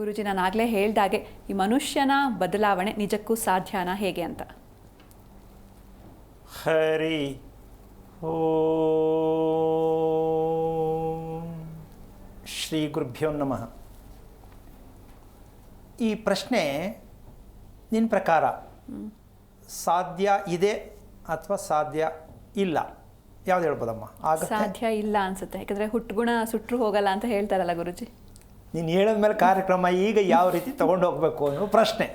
ಗುರೂಜಿ, ನಾನು ಆಗಲೇ ಹೇಳ್ದಾಗೆ ಈ ಮನುಷ್ಯನ ಬದಲಾವಣೆ ನಿಜಕ್ಕೂ ಸಾಧ್ಯನಾ ಹೇಗೆ ಅಂತ? ಹರಿ ಓಂ ಶ್ರೀ ಗುರುಭ್ಯೋ ನಮಃ. ಈ ಪ್ರಶ್ನೆ ನಿನ್ನ ಪ್ರಕಾರ ಸಾಧ್ಯ ಇದೆ ಅಥವಾ ಸಾಧ್ಯ ಇಲ್ಲ, ಯಾವ್ದು ಹೇಳ್ಬೋದಮ್ಮ? ಸಾಧ್ಯ ಇಲ್ಲ ಅನ್ಸುತ್ತೆ, ಯಾಕಂದ್ರೆ ಹುಟ್ಟುಗುಣ ಸುಟ್ಟರು ಹೋಗಲ್ಲ ಅಂತ ಹೇಳ್ತಾರಲ್ಲ ಗುರುಜಿ. ನೀನು ಹೇಳಿದ್ಮೇಲೆ ಕಾರ್ಯಕ್ರಮ ಈಗ ಯಾವ ರೀತಿ ತಗೊಂಡು ಹೋಗಬೇಕು ಅನ್ನೋ ಪ್ರಶ್ನೆ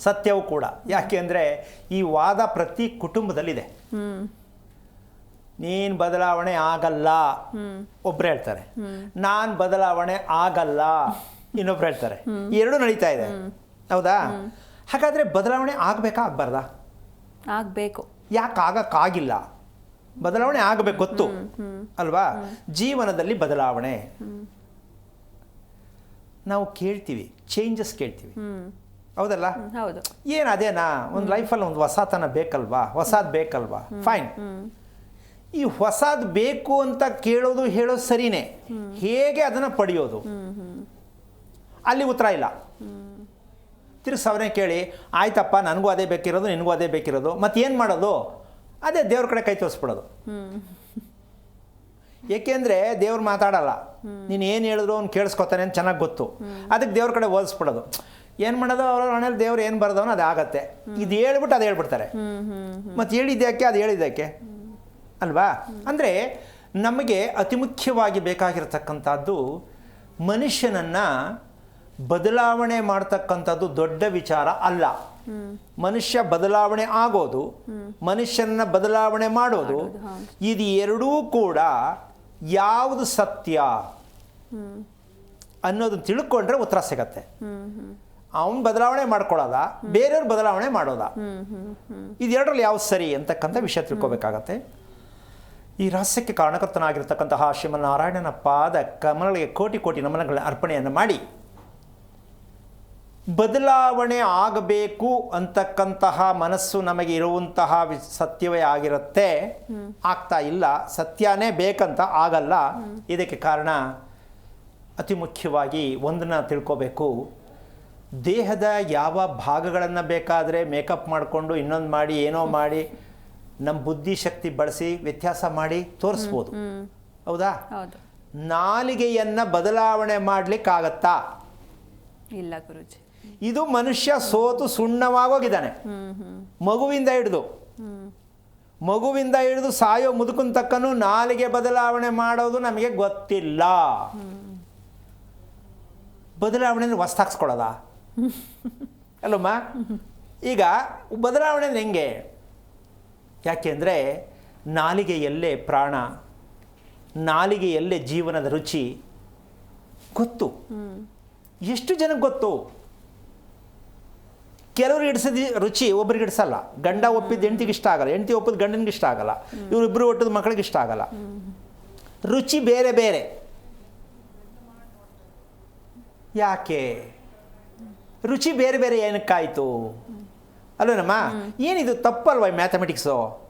ಸತ್ಯವೂ ಕೂಡ. ಯಾಕೆ ಅಂದರೆ ಈ ವಾದ ಪ್ರತಿ ಕುಟುಂಬದಲ್ಲಿದೆ. ನೀನು ಬದಲಾವಣೆ ಆಗಲ್ಲ ಒಬ್ರು ಹೇಳ್ತಾರೆ, ನಾನು ಬದಲಾವಣೆ ಆಗಲ್ಲ ಇನ್ನೊಬ್ರು ಹೇಳ್ತಾರೆ. ಎರಡೂ ನಡೀತಾ ಇದೆ, ಹೌದಾ? ಹಾಗಾದರೆ ಬದಲಾವಣೆ ಆಗಬೇಕಾ ಆಗಬಾರ್ದಾ? ಆಗಬೇಕು. ಯಾಕೆ ಆಗಕ್ಕಾಗಿಲ್ಲ? ಬದಲಾವಣೆ ಆಗಬೇಕು ಗೊತ್ತು ಅಲ್ವಾ? ಜೀವನದಲ್ಲಿ ಬದಲಾವಣೆ ನಾವು ಕೇಳ್ತೀವಿ, ಚೇಂಜಸ್ ಕೇಳ್ತೀವಿ, ಹೌದಲ್ಲ? ಹೌದು. ಏನು ಅದೇನಾ, ಒಂದು ಲೈಫಲ್ಲಿ ಒಂದು ಹೊಸತನ ಬೇಕಲ್ವಾ, ಹೊಸದು ಬೇಕಲ್ವಾ? ಫೈನ್. ಈ ಹೊಸದು ಬೇಕು ಅಂತ ಕೇಳೋದು ಹೇಳೋದು ಸರಿನೇ, ಹೇಗೆ ಅದನ್ನು ಪಡೆಯೋದು ಅಲ್ಲಿ ಉತ್ತರ ಇಲ್ಲ. ತಿರ್ಗಿ ಸವನೇ ಕೇಳಿ, ಆಯ್ತಪ್ಪ ನನಗೂ ಅದೇ ಬೇಕಿರೋದು, ನಿನಗೂ ಅದೇ ಬೇಕಿರೋದು, ಮತ್ತೇನು ಮಾಡೋದು? ಅದೇ ದೇವ್ರ ಕಡೆ ಕೈ ತೋರಿಸ್ಬಿಡೋದು. ಏಕೆಂದರೆ ದೇವ್ರು ಮಾತಾಡಲ್ಲ, ನೀನು ಏನು ಹೇಳಿದ್ರು ಅವ್ನು ಕೇಳಿಸ್ಕೊತಾನೆ ಅಂತ ಚೆನ್ನಾಗಿ ಗೊತ್ತು. ಅದಕ್ಕೆ ದೇವ್ರ ಕಡೆ ಓದಿಸ್ಬಿಡೋದು. ಏನು ಮಾಡೋದು, ಅವ್ರ ಮನೇಲಿ ದೇವ್ರು ಏನು ಬರೋದವನು ಅದು ಆಗತ್ತೆ. ಇದು ಹೇಳ್ಬಿಟ್ಟು ಅದು ಹೇಳ್ಬಿಡ್ತಾರೆ. ಮತ್ತು ಹೇಳಿದ್ಯಾಕೆ, ಅದು ಹೇಳಿದ್ಯಾಕೆ ಅಲ್ವಾ? ಅಂದರೆ ನಮಗೆ ಅತಿ ಮುಖ್ಯವಾಗಿ ಬೇಕಾಗಿರ್ತಕ್ಕಂಥದ್ದು ಮನುಷ್ಯನನ್ನು ಬದಲಾವಣೆ ಮಾಡ್ತಕ್ಕಂಥದ್ದು ದೊಡ್ಡ ವಿಚಾರ ಅಲ್ಲ. ಮನುಷ್ಯ ಬದಲಾವಣೆ ಆಗೋದು, ಮನುಷ್ಯನ ಬದಲಾವಣೆ ಮಾಡೋದು, ಇದು ಎರಡೂ ಕೂಡ ಯಾವುದು ಸತ್ಯ ಅನ್ನೋದನ್ನು ತಿಳ್ಕೊಂಡ್ರೆ ಉತ್ತರ ಸಿಗತ್ತೆ. ಅವನು ಬದಲಾವಣೆ ಮಾಡ್ಕೊಳ್ಳೋದ, ಬೇರೆಯವ್ರ ಬದಲಾವಣೆ ಮಾಡೋದ, ಇದೆರಡರಲ್ಲಿ ಯಾವ್ದು ಸರಿ ಅಂತಕ್ಕಂಥ ವಿಷಯ ತಿಳ್ಕೊಬೇಕಾಗತ್ತೆ. ಈ ರಹಸ್ಯಕ್ಕೆ ಕಾರಣಕರ್ತನಾಗಿರ್ತಕ್ಕಂತಹ ಶ್ರೀಮನ್ನಾರಾಯಣನ ಪಾದ ಕಮಲಗಳಿಗೆ ಕೋಟಿ ಕೋಟಿ ನಮನಗಳ ಅರ್ಪಣೆಯನ್ನು ಮಾಡಿ, ಬದಲಾವಣೆ ಆಗಬೇಕು ಅಂತಕ್ಕಂತಹ ಮನಸ್ಸು ನಮಗೆ ಇರುವಂತಹ ಸತ್ಯವೇ ಆಗಿರುತ್ತೆ. ಆಗ್ತಾ ಇಲ್ಲ, ಸತ್ಯನೇ ಬೇಕಂತ ಆಗಲ್ಲ. ಇದಕ್ಕೆ ಕಾರಣ ಅತಿ ಮುಖ್ಯವಾಗಿ ಒಂದನ್ನು ತಿಳ್ಕೋಬೇಕು. ದೇಹದ ಯಾವ ಭಾಗಗಳನ್ನು ಬೇಕಾದರೆ ಮೇಕಪ್ ಮಾಡಿಕೊಂಡು ಇನ್ನೊಂದು ಮಾಡಿ ಏನೋ ಮಾಡಿ ನಮ್ಮ ಬುದ್ಧಿಶಕ್ತಿ ಬಳಸಿ ವ್ಯತ್ಯಾಸ ಮಾಡಿ ತೋರಿಸ್ಬೋದು, ಹೌದಾ? ನಾಲಿಗೆಯನ್ನು ಬದಲಾವಣೆ ಮಾಡಲಿಕ್ಕಾಗತ್ತಾ? ಇಲ್ಲ ಗುರುಜಿ. ಇದು ಮನುಷ್ಯ ಸೋತು ಸುಣ್ಣವಾಗೋಗಿದ್ದಾನೆ. ಮಗುವಿಂದ ಹಿಡಿದು ಸಾಯೋ ಮುದುಕನ ತಕ್ಕನು ನಾಲಿಗೆ ಬದಲಾವಣೆ ಮಾಡೋದು ನಮಗೆ ಗೊತ್ತಿಲ್ಲ. ಬದಲಾವಣೆ ಹೊಸ್ತಾಕ್ಸ್ಕೊಳ್ಳೋದ ಅಲ್ಲಮ್ಮ? ಈಗ ಬದಲಾವಣೆ ಹೆಂಗೆ? ಯಾಕೆಂದರೆ ನಾಲಿಗೆಯಲ್ಲೇ ಪ್ರಾಣ, ನಾಲಿಗೆಯಲ್ಲೇ ಜೀವನದ ರುಚಿ ಗೊತ್ತು. ಎಷ್ಟು ಜನಕ್ಕೆ ಗೊತ್ತು? ಕೆಲವರು ಹಿಡಿಸಿದ ರುಚಿ ಒಬ್ರಿಗೆ ಹಿಡಿಸಲ್ಲ. ಗಂಡ ಒಪ್ಪಿದ್ದು ಹೆಂಡತಿಗೆ ಇಷ್ಟ ಆಗಲ್ಲ, ಹೆಂಡತಿ ಒಪ್ಪಿದ್ದು ಗಂಡನಿಗೆ ಇಷ್ಟ ಆಗಲ್ಲ, ಇವರಿಬ್ಬರು ಒಟ್ಟಿದ ಮಕ್ಕಳಿಗೆ ಇಷ್ಟ ಆಗಲ್ಲ. ರುಚಿ ಬೇರೆ ಬೇರೆ. ಯಾಕೆ ರುಚಿ ಬೇರೆ ಬೇರೆ ಏನಕ್ಕಾಯಿತು ಅಲ್ವೇನಮ್ಮ? ಏನಿದು ತಪ್ಪಲ್ವ ಮ್ಯಾಥಮೆಟಿಕ್ಸು?